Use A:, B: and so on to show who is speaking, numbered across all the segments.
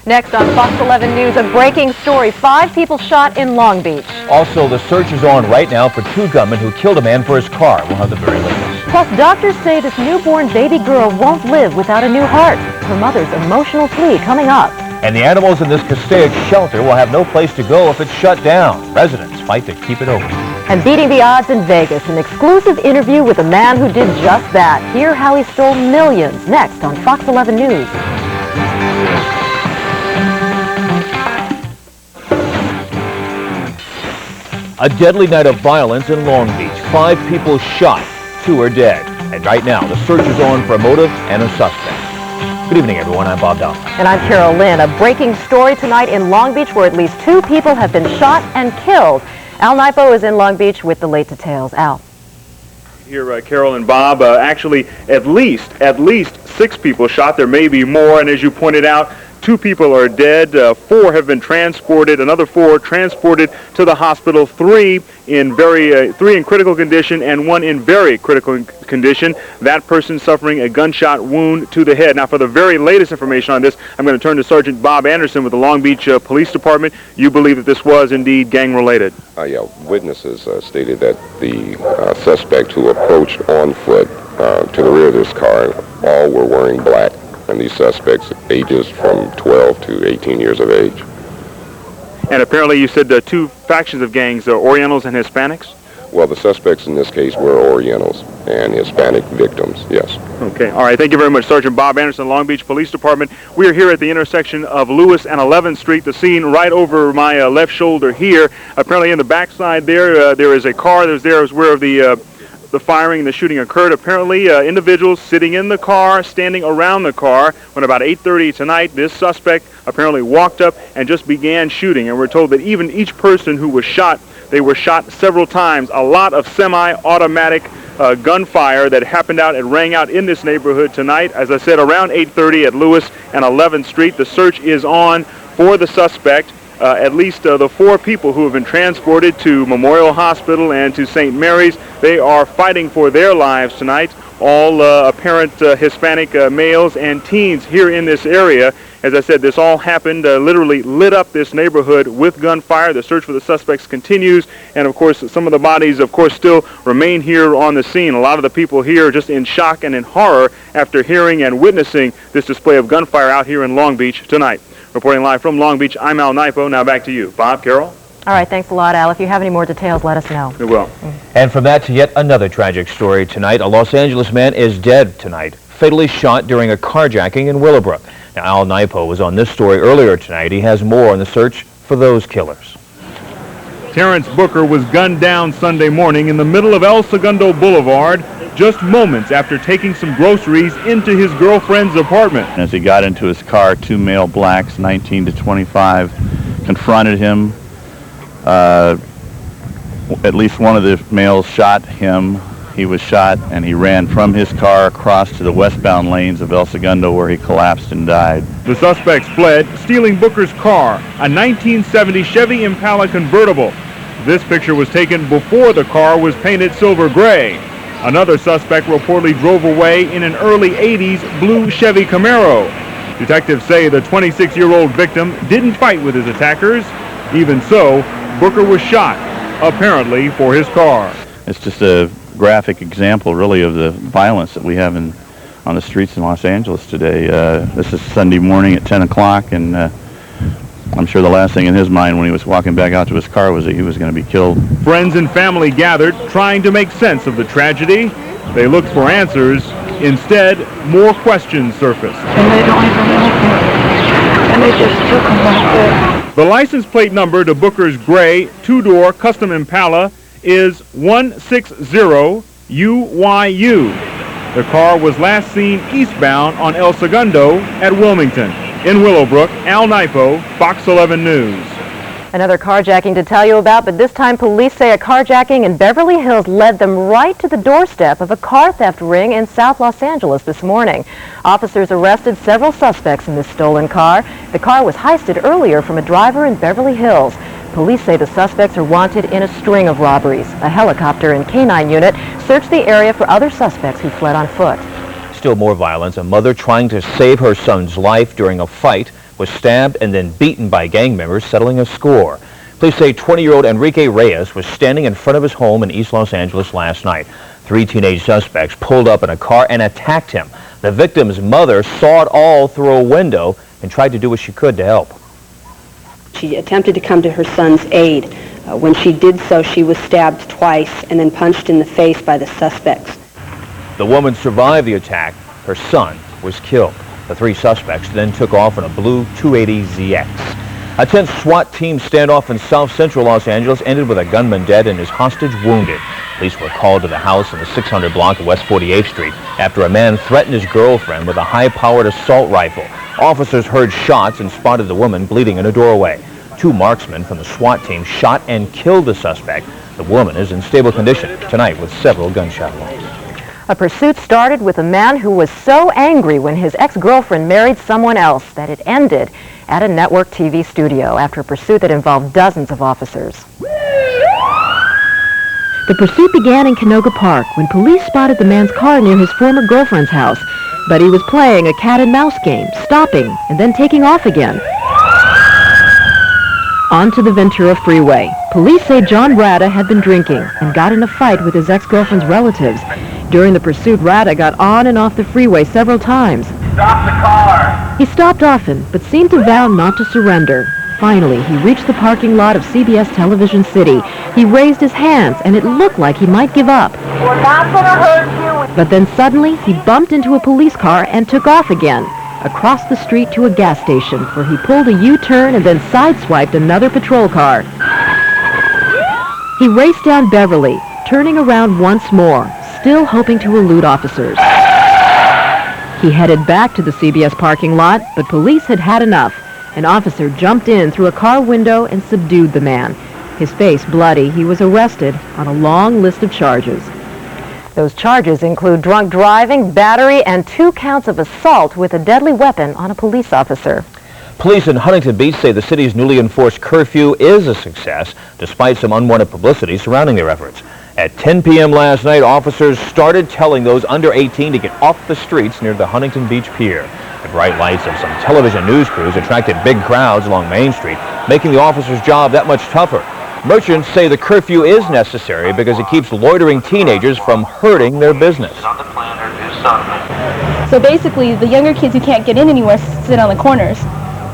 A: Next on Fox 11 News, a breaking story. 5 people shot in Long Beach.
B: Also, the search is on right now for 2 gunmen who killed a man for his car. We'll have the very latest.
A: Plus, doctors say this newborn baby girl won't live without a new heart. Her mother's emotional plea coming up.
B: And the animals in this Passaic shelter will have no place to go if it's shut down. Residents fight to keep it open.
A: And beating the odds in Vegas, an exclusive interview with a man who did just that. Hear how he stole millions. Next on Fox 11 News.
B: A deadly night of violence in Long Beach. 5 people shot, 2 are dead. And right now, the search is on for a motive and a suspect. Good evening, everyone. I'm Bob Donaldson.
A: And I'm Carol Lynn. A breaking story tonight in Long Beach where at least 2 people have been shot and killed. Al Nipo is in Long Beach with the late details. Al.
C: Here, Carol and Bob, actually at least 6 people shot. There may be more, and as you pointed out, 2 people are dead, 4 have been transported, another 4 transported to the hospital, 3 in critical condition and 1 in very critical condition. That person suffering a gunshot wound to the head. Now, for the very latest information on this, I'm going to turn to Sergeant Bob Anderson with the Long Beach Police Department. You believe that this was indeed gang-related?
D: Yeah, witnesses stated that the suspect who approached on foot to the rear of this car, all were wearing black. And these suspects, ages from 12 to 18 years of age.
C: And apparently you said 2 factions of gangs, Orientals and Hispanics?
D: Well, the suspects in this case were Orientals and Hispanic victims, yes.
C: Okay, all right, thank you very much, Sergeant Bob Anderson, Long Beach Police Department. We are here at the intersection of Lewis and 11th Street, the scene right over my left shoulder here. Apparently in the backside there is a car. There is where the firing and the shooting occurred. Apparently, individuals sitting in the car, standing around the car, when about 8:30 tonight, this suspect apparently walked up and just began shooting. And we're told that even each person who was shot, they were shot several times. A lot of semi-automatic gunfire that happened out and rang out in this neighborhood tonight. As I said, around 8:30 at Lewis and 11th Street. The search is on for the suspect. At least the 4 people who have been transported to Memorial Hospital and to St. Mary's, they are fighting for their lives tonight. All apparent Hispanic males and teens here in this area. As I said, this all happened, literally lit up this neighborhood with gunfire. The search for the suspects continues, and of course some of the bodies, of course, still remain here on the scene. A lot of the people here are just in shock and in horror after hearing and witnessing this display of gunfire out here in Long Beach tonight. Reporting live from Long Beach, I'm Al Nipo. Now back to you. Bob, Carol?
A: All right, thanks a lot, Al. If you have any more details, let us know.
C: We will.
B: And from that to yet another tragic story tonight. A Los Angeles man is dead tonight, fatally shot during a carjacking in Willowbrook. Now, Al Nipo was on this story earlier tonight. He has more on the search for those killers.
C: Terrence Booker was gunned down Sunday morning in the middle of El Segundo Boulevard, just moments after taking some groceries into his girlfriend's apartment.
E: As he got into his car, 2 male blacks, 19 to 25, confronted him. At least one of the males shot him. He was shot, and he ran from his car across to the westbound lanes of El Segundo, where he collapsed and died.
C: The suspects fled, stealing Booker's car, a 1970 Chevy Impala convertible. This picture was taken before the car was painted silver gray. Another suspect reportedly drove away in an early 80s blue Chevy Camaro. Detectives say the 26-year-old victim didn't fight with his attackers. Even so, Booker was shot, apparently for his car.
E: It's just a graphic example, really, of the violence that we have on the streets in Los Angeles today. This is Sunday morning at 10 o'clock, and I'm sure the last thing in his mind when he was walking back out to his car was that he was going to be killed.
C: Friends and family gathered, trying to make sense of the tragedy. They looked for answers. Instead, more questions surfaced.
F: And they don't even know him. And they just took him like that.
C: The license plate number to Booker's gray 2-door custom Impala is 160UYU. The car was last seen eastbound on El Segundo at Wilmington. In Willowbrook, Al Nipo, Fox 11 News.
A: Another carjacking to tell you about, but this time police say a carjacking in Beverly Hills led them right to the doorstep of a car theft ring in South Los Angeles this morning. Officers arrested several suspects in this stolen car. The car was heisted earlier from a driver in Beverly Hills. Police say the suspects are wanted in a string of robberies. A helicopter and canine unit searched the area for other suspects who fled on foot.
B: Still more violence. A mother trying to save her son's life during a fight was stabbed and then beaten by gang members, settling a score. Police say 20-year-old Enrique Reyes was standing in front of his home in East Los Angeles last night. 3 teenage suspects pulled up in a car and attacked him. The victim's mother saw it all through a window and tried to do what she could to help.
G: She attempted to come to her son's aid. When she did so, she was stabbed twice and then punched in the face by the suspects.
B: The woman survived the attack. Her son was killed. The 3 suspects then took off in a blue 280ZX. A tense SWAT team standoff in south central Los Angeles ended with a gunman dead and his hostage wounded. Police were called to the house in the 600 block of West 48th Street after a man threatened his girlfriend with a high-powered assault rifle. Officers heard shots and spotted the woman bleeding in a doorway. 2 marksmen from the SWAT team shot and killed the suspect. The woman is in stable condition tonight with several gunshot wounds.
A: A pursuit started with a man who was so angry when his ex-girlfriend married someone else that it ended at a network TV studio after a pursuit that involved dozens of officers. The pursuit began in Canoga Park when police spotted the man's car near his former girlfriend's house, but he was playing a cat-and-mouse game, stopping and then taking off again. Onto the Ventura Freeway. Police say John Rada had been drinking and got in a fight with his ex-girlfriend's relatives. During the pursuit, Rada got on and off the freeway several times.
H: Stop the car!
A: He stopped often, but seemed to vow not to surrender. Finally, he reached the parking lot of CBS Television City. He raised his hands, and it looked like he might give up.
H: We're not gonna hurt you!
A: But then suddenly, he bumped into a police car and took off again, across the street to a gas station, where he pulled a U-turn and then sideswiped another patrol car. He raced down Beverly, turning around once more, still hoping to elude officers. He headed back to the CBS parking lot, but police had had enough. An officer jumped in through a car window and subdued the man. His face bloody, he was arrested on a long list of charges. Those charges include drunk driving, battery, and 2 counts of assault with a deadly weapon on a police officer.
B: Police in Huntington Beach say the city's newly enforced curfew is a success, despite some unwanted publicity surrounding their efforts. At 10 p.m. last night, officers started telling those under 18 to get off the streets near the Huntington Beach Pier. The bright lights of some television news crews attracted big crowds along Main Street, making the officers' job that much tougher. Merchants say the curfew is necessary because it keeps loitering teenagers from hurting their business.
I: So basically, the younger kids who can't get in anywhere sit on the corners.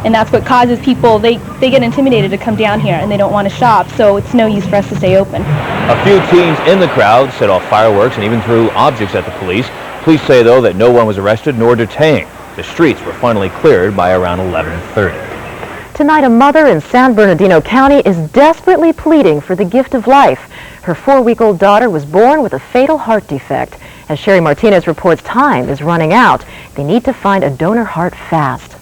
I: And that's what causes people, they get intimidated to come down here and they don't want to shop, so it's no use for us to stay open.
B: A few teens in the crowd set off fireworks and even threw objects at the police. Police say, though, that no one was arrested nor detained. The streets were finally cleared by around 11:30.
A: Tonight, a mother in San Bernardino County is desperately pleading for the gift of life. Her 4-week-old daughter was born with a fatal heart defect. As Sherry Martinez reports, time is running out. They need to find a donor heart fast.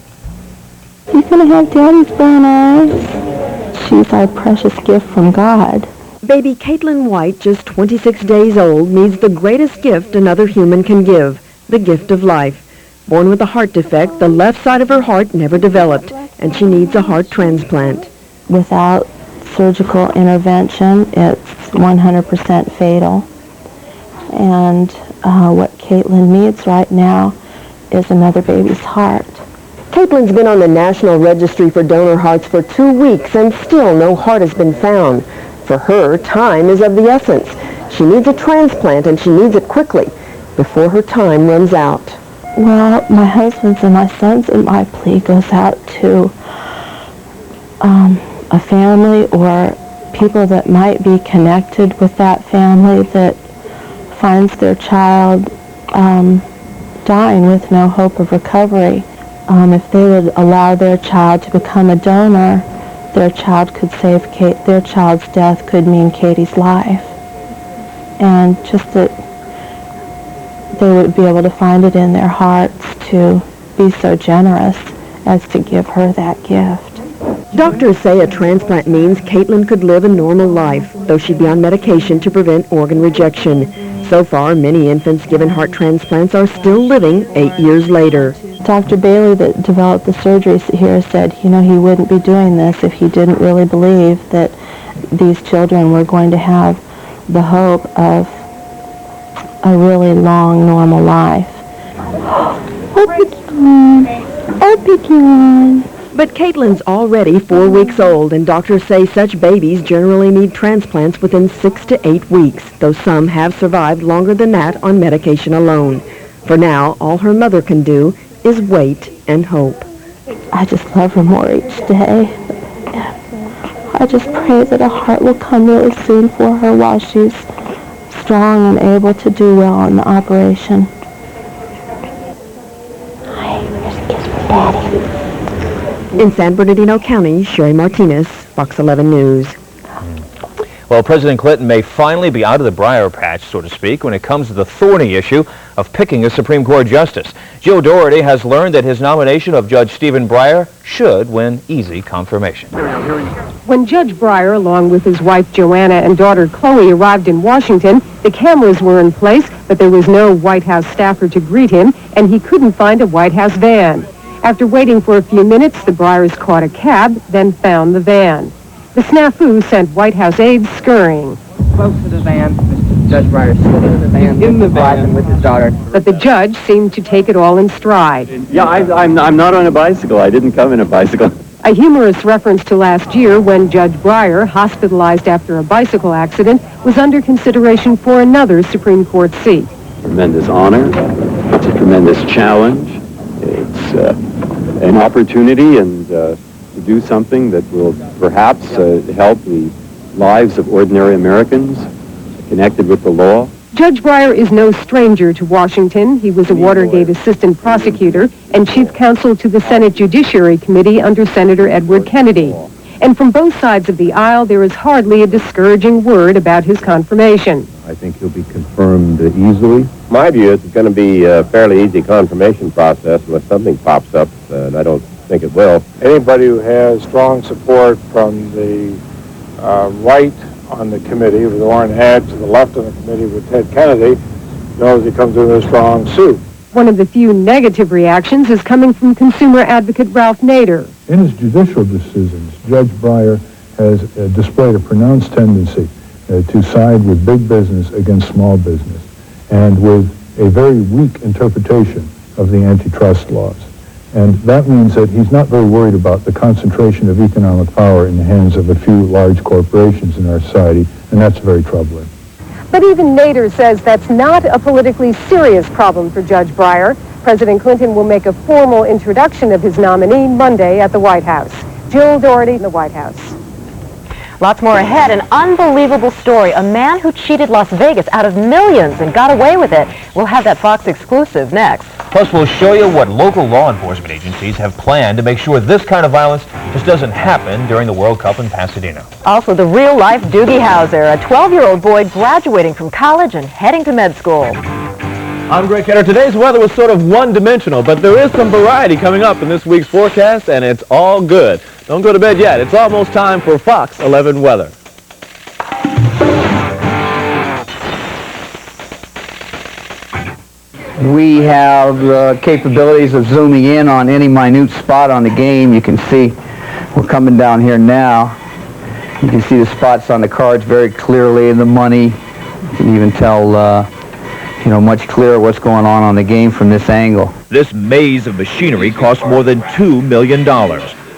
F: She's going to have Daddy's brown eyes. She's our precious gift from God.
A: Baby Caitlin White, just 26 days old, needs the greatest gift another human can give, the gift of life. Born with a heart defect, the left side of her heart never developed, and she needs a heart transplant.
F: Without surgical intervention, it's 100% fatal. And what Caitlin needs right now is another baby's heart.
J: Caitlin's been on the National Registry for Donor Hearts for 2 weeks, and still no heart has been found. For her, time is of the essence. She needs a transplant, and she needs it quickly, before her time runs out.
F: Well, my husband's and my son's and my plea goes out to a family or people that might be connected with that family that finds their child dying with no hope of recovery. If they would allow their child to become a donor, their child could save their child's death could mean Katie's life. And just that they would be able to find it in their hearts to be so generous as to give her that gift.
J: Doctors say a transplant means Caitlin could live a normal life, though she'd be on medication to prevent organ rejection. So far, many infants given heart transplants are still living 8 years later.
F: Dr. Bailey that developed the surgery here said, he wouldn't be doing this if he didn't really believe that these children were going to have the hope of a really long, normal life.
J: I'll pick you on. But Caitlin's already 4 weeks old, and doctors say such babies generally need transplants within 6 to 8 weeks, though some have survived longer than that on medication alone. For now, all her mother can do is wait and hope.
F: I just love her more each day. I just pray that a heart will come really soon for her while she's strong and able to do well on the operation. Hi, here's a kiss from Daddy.
J: In San Bernardino County, Sherry Martinez, Fox 11 News.
B: Well, President Clinton may finally be out of the briar patch, so to speak, when it comes to the thorny issue of picking a Supreme Court justice. Joe Doherty has learned that his nomination of Judge Stephen Breyer should win easy confirmation.
K: When Judge Breyer, along with his wife Joanna and daughter Chloe, arrived in Washington, the cameras were in place, but there was no White House staffer to greet him, and he couldn't find a White House van. After waiting for a few minutes, the Breyers caught a cab, then found the van. The snafu sent White House aides scurrying.
L: Close to the van. Judge Breyer sitting in the van. In the van with his daughter.
K: But the judge seemed to take it all in stride.
E: Yeah, I'm not on a bicycle. I didn't come in a bicycle.
K: A humorous reference to last year when Judge Breyer, hospitalized after a bicycle accident, was under consideration for another Supreme Court seat.
E: Tremendous honor. It's a tremendous challenge. It's an opportunity and to do something that will perhaps help the lives of ordinary Americans connected with the law.
K: Judge Breyer is no stranger to Washington. He was a Watergate assistant prosecutor and chief counsel to the Senate Judiciary Committee under Senator Edward Kennedy. And from both sides of the aisle, there is hardly a discouraging word about his confirmation.
M: I think he'll be confirmed easily. My view is it's going to be a fairly easy confirmation process unless something pops up, and I don't think it will.
N: Anybody who has strong support from the right on the committee, with Orrin Hatch, to the left on the committee with Ted Kennedy, knows he comes in a strong suit.
K: One of the few negative reactions is coming from consumer advocate Ralph Nader.
O: In his judicial decisions, Judge Breyer has displayed a pronounced tendency to side with big business against small business, and with a very weak interpretation of the antitrust laws. And that means that he's not very worried about the concentration of economic power in the hands of a few large corporations in our society, and that's very troubling.
K: But even Nader says that's not a politically serious problem for Judge Breyer. President Clinton will make a formal introduction of his nominee Monday at the White House. Jill Doherty in the White House.
A: Lots more ahead. An unbelievable story. A man who cheated Las Vegas out of millions and got away with it. We'll have that Fox exclusive next.
B: Plus, we'll show you what local law enforcement agencies have planned to make sure this kind of violence just doesn't happen during the World Cup in Pasadena.
A: Also, the real-life Doogie Howser, a 12-year-old boy graduating from college and heading to med school.
P: I'm Greg Kenner. Today's weather was sort of one-dimensional, but there is some variety coming up in this week's forecast, and it's all good. Don't go to bed yet. It's almost time for Fox 11 weather.
L: We have capabilities of zooming in on any minute spot on the game. You can see we're coming down here now. You can see the spots on the cards very clearly in the money. You can even tell, much clearer what's going on the game from this angle.
B: This maze of machinery costs more than $2 million.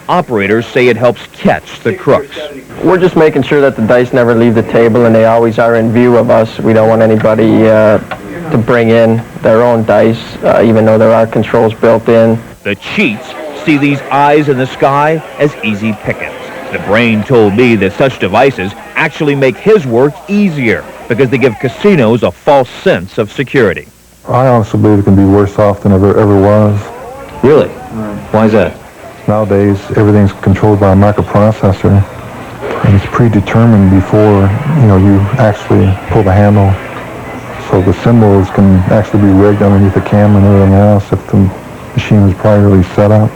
B: Operators say it helps catch the crooks.
L: We're just making sure that the dice never leave the table and they always are in view of us. We don't want anybody to bring in their own dice, even though there are controls built in.
B: The cheats see these eyes in the sky as easy pickings. The brain told me that such devices actually make his work easier because they give casinos a false sense of security.
O: I honestly believe it can be worse off than it ever was.
B: Really? Why is that?
O: Nowadays, everything's controlled by a microprocessor, and it's predetermined before, you actually pull the handle. So the symbols can actually be rigged underneath the camera and everything else if the machine was properly set up.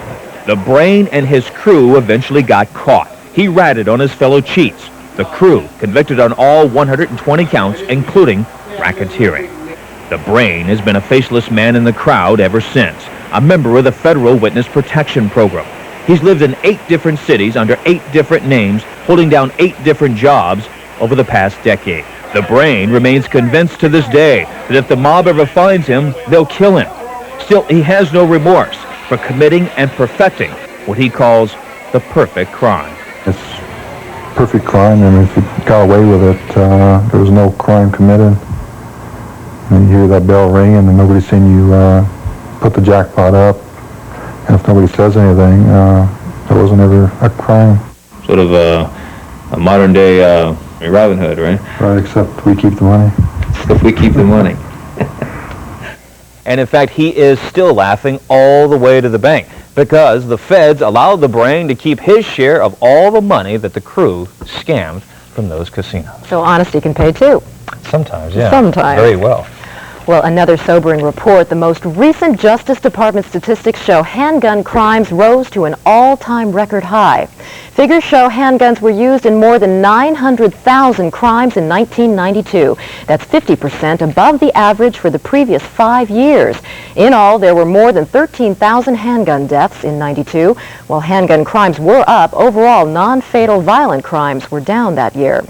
B: The brain and his crew eventually got caught. He ratted on his fellow cheats. The crew convicted on all 120 counts, including racketeering. The brain has been a faceless man in the crowd ever since, a member of the Federal Witness Protection Program. He's lived in 8 different cities under 8 different names, holding down 8 different jobs over the past decade. The brain remains convinced to this day that if the mob ever finds him, they'll kill him. Still, he has no remorse for committing and perfecting what he calls the perfect crime.
O: It's perfect crime, and if you got away with it, there was no crime committed. And you hear that bell ring, and nobody's seen you put the jackpot up. And if nobody says anything, there wasn't ever a crime.
B: Sort of a modern-day Robin Hood, right?
O: Right, except we keep the money.
B: Except we keep the money. And in fact, he is still laughing all the way to the bank because the feds allowed the brain to keep his share of all the money that the crew scammed from those casinos.
A: So honesty can pay too.
B: Sometimes, yeah.
A: Sometimes.
B: Very well.
A: Well, another sobering report. The most recent Justice Department statistics show handgun crimes rose to an all-time record high. Figures show handguns were used in more than 900,000 crimes in 1992. That's 50% above the average for the previous 5 years. In all, there were more than 13,000 handgun deaths in 92. While handgun crimes were up, overall non-fatal violent crimes were down that year.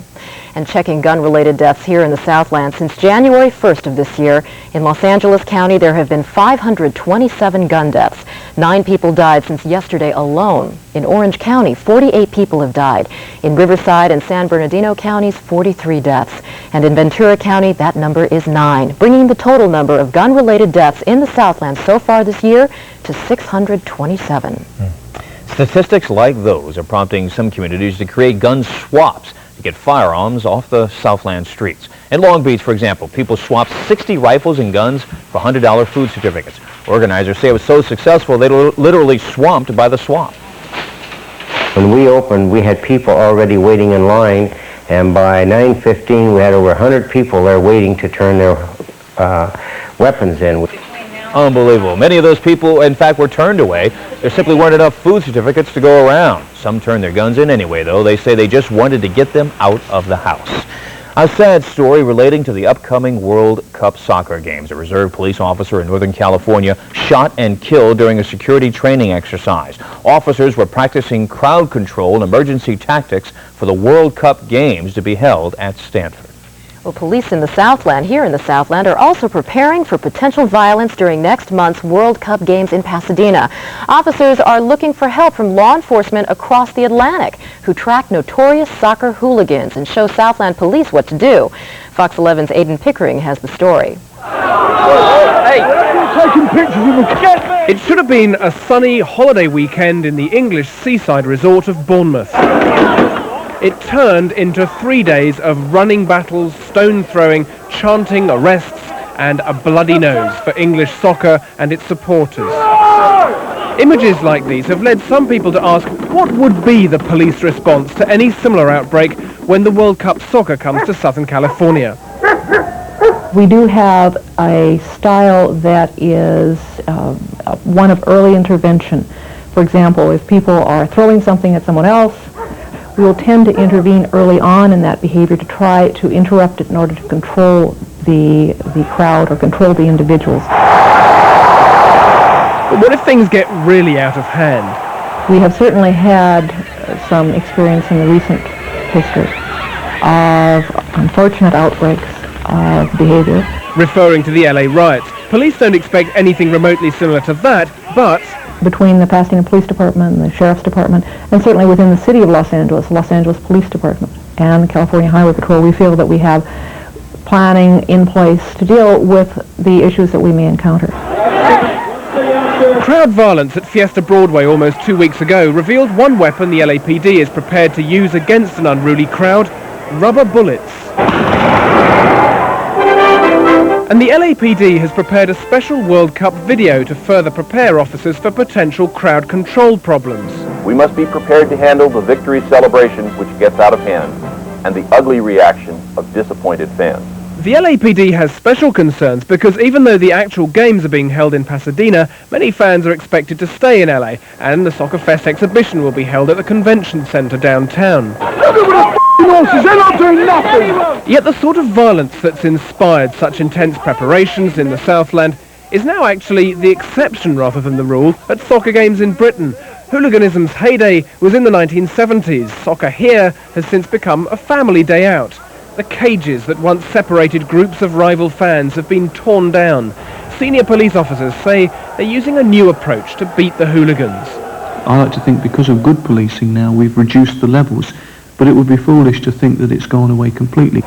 A: And checking gun-related deaths here in the Southland, since January 1st of this year, in Los Angeles County, there have been 527 gun deaths. 9 people died since yesterday alone. In Orange County, 48 people have died. In Riverside and San Bernardino counties, 43 deaths. And in Ventura County, that number is 9, bringing the total number of gun-related deaths in the Southland so far this year to 627.
B: Statistics like those are prompting some communities to create gun swaps to get firearms off the Southland streets. In Long Beach, for example, people swapped 60 rifles and guns for $100 food certificates. Organizers say it was so successful they were literally swamped by the swap.
Q: When we opened, we had people already waiting in line, and by 9:15 we had over 100 people there waiting to turn their weapons in.
B: Unbelievable. Many of those people, in fact, were turned away. There simply weren't enough food certificates to go around. Some turned their guns in anyway, though. They say they just wanted to get them out of the house. A sad story relating to the upcoming World Cup soccer games. A reserve police officer in Northern California shot and killed during a security training exercise. Officers were practicing crowd control and emergency tactics for the World Cup games to be held at Stanford.
A: Well, police in the Southland, here in the Southland, are also preparing for potential violence during next month's World Cup games in Pasadena. Officers are looking for help from law enforcement across the Atlantic who track notorious soccer hooligans and show Southland police what to do. Fox 11's Aidan Pickering has the story.
R: It should have been a sunny holiday weekend in the English seaside resort of Bournemouth. It turned into 3 days of running battles, stone throwing, chanting, arrests, and a bloody nose for English soccer and its supporters. Images like these have led some people to ask what would be the police response to any similar outbreak when the World Cup soccer comes to Southern California.
S: We do have a style that is one of early intervention. For example, if people are throwing something at someone else, we will tend to intervene early on in that behavior to try to interrupt it in order to control the crowd or control the individuals.
R: But what if things get really out of hand?
S: We have certainly had some experience in the recent history of unfortunate outbreaks of behavior.
R: Referring to the LA riots, police don't expect anything remotely similar to that, but
S: between the Pasadena Police Department and the Sheriff's Department, and certainly within the City of Los Angeles Police Department, and the California Highway Patrol, we feel that we have planning in place to deal with the issues that we may encounter.
R: Crowd violence at Fiesta Broadway almost 2 weeks ago revealed one weapon the LAPD is prepared to use against an unruly crowd: rubber bullets. And the LAPD has prepared a special World Cup video to further prepare officers for potential crowd control problems.
T: We must be prepared to handle the victory celebration which gets out of hand and the ugly reaction of disappointed fans.
R: The LAPD has special concerns because even though the actual games are being held in Pasadena, many fans are expected to stay in LA, and the Soccer Fest exhibition will be held at the convention center downtown.
N: They're not doing nothing!
R: Yet the sort of violence that's inspired such intense preparations in the Southland is now actually the exception rather than the rule at soccer games in Britain. Hooliganism's heyday was in the 1970s. Soccer here has since become a family day out. The cages that once separated groups of rival fans have been torn down. Senior police officers say they're using a new approach to beat the hooligans.
U: I like to think because of good policing now we've reduced the levels, but it would be foolish to think that it's gone away completely.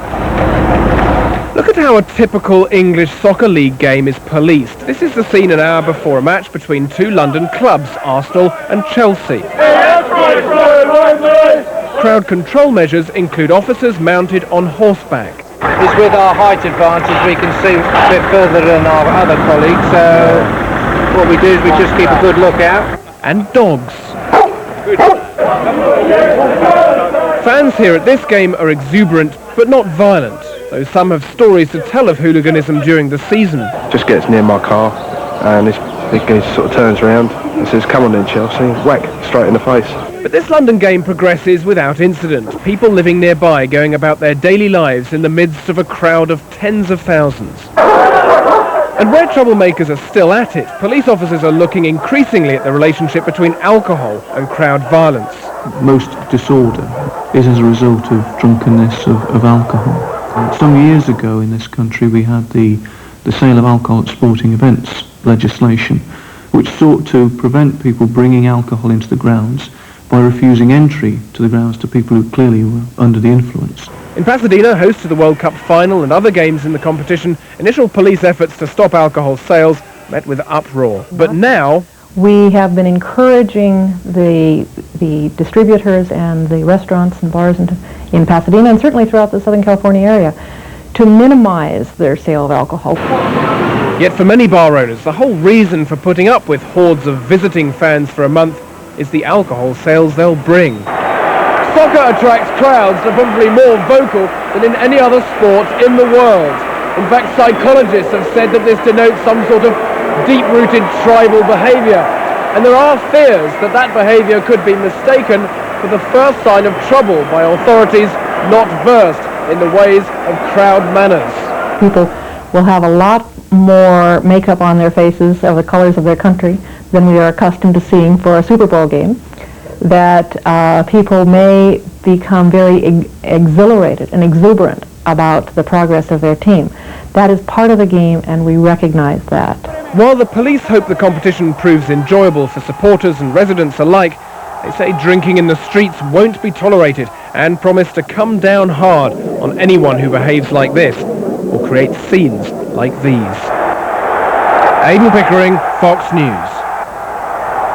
R: Look at how a typical English soccer league game is policed. This is the scene an hour before a match between two London clubs, Arsenal and Chelsea. Crowd control measures include officers mounted on horseback.
V: It's with our height advantage we can see a bit further than our other colleagues, so what we do is we just keep a good lookout.
R: And dogs. Fans here at this game are exuberant but not violent, though some have stories to tell of hooliganism during the season.
W: Just gets near my car and this big guy sort of turns around and says, "Come on then, Chelsea," whack, straight in the face.
R: But this London game progresses without incident, people living nearby going about their daily lives in the midst of a crowd of tens of thousands. And where troublemakers are still at it, police officers are looking increasingly at the relationship between alcohol and crowd violence.
U: Most disorder is as a result of drunkenness, of alcohol. Some years ago in this country we had the sale of alcohol at sporting events legislation, which sought to prevent people bringing alcohol into the grounds by refusing entry to the grounds to people who clearly were under the influence.
R: In Pasadena, host to the World Cup final and other games in the competition, initial police efforts to stop alcohol sales met with uproar. But now
S: we have been encouraging the distributors and the restaurants and bars in Pasadena and certainly throughout the Southern California area to minimize their sale of alcohol.
R: Yet for many bar owners, the whole reason for putting up with hordes of visiting fans for a month is the alcohol sales they'll bring. Soccer attracts crowds that are probably more vocal than in any other sport in the world. In fact, psychologists have said that this denotes some sort of deep-rooted tribal behavior. And there are fears that that behavior could be mistaken for the first sign of trouble by authorities not versed in the ways of crowd manners.
S: People will have a lot more makeup on their faces of the colors of their country than we are accustomed to seeing for a Super Bowl game, that people may become very exhilarated and exuberant about the progress of their team. That is part of the game, and we recognize that.
R: While the police hope the competition proves enjoyable for supporters and residents alike, they say drinking in the streets won't be tolerated and promise to come down hard on anyone who behaves like this or creates scenes like these. Aidan Pickering, Fox News.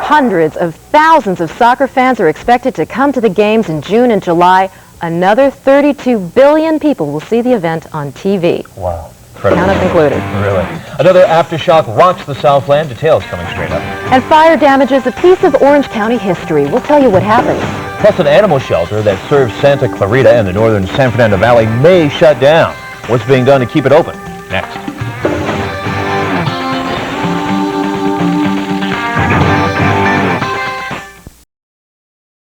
A: Hundreds of thousands of soccer fans are expected to come to the games in June and July. Another 32 billion people will see the event on TV.
B: Wow.
A: Count-up included.
B: Really. Another aftershock rocks the Southland. Details coming straight up.
A: And fire damages a piece of Orange County history. We'll tell you what happened.
B: Plus, an animal shelter that serves Santa Clarita and the northern San Fernando Valley may shut down. What's being done to keep it open? Next.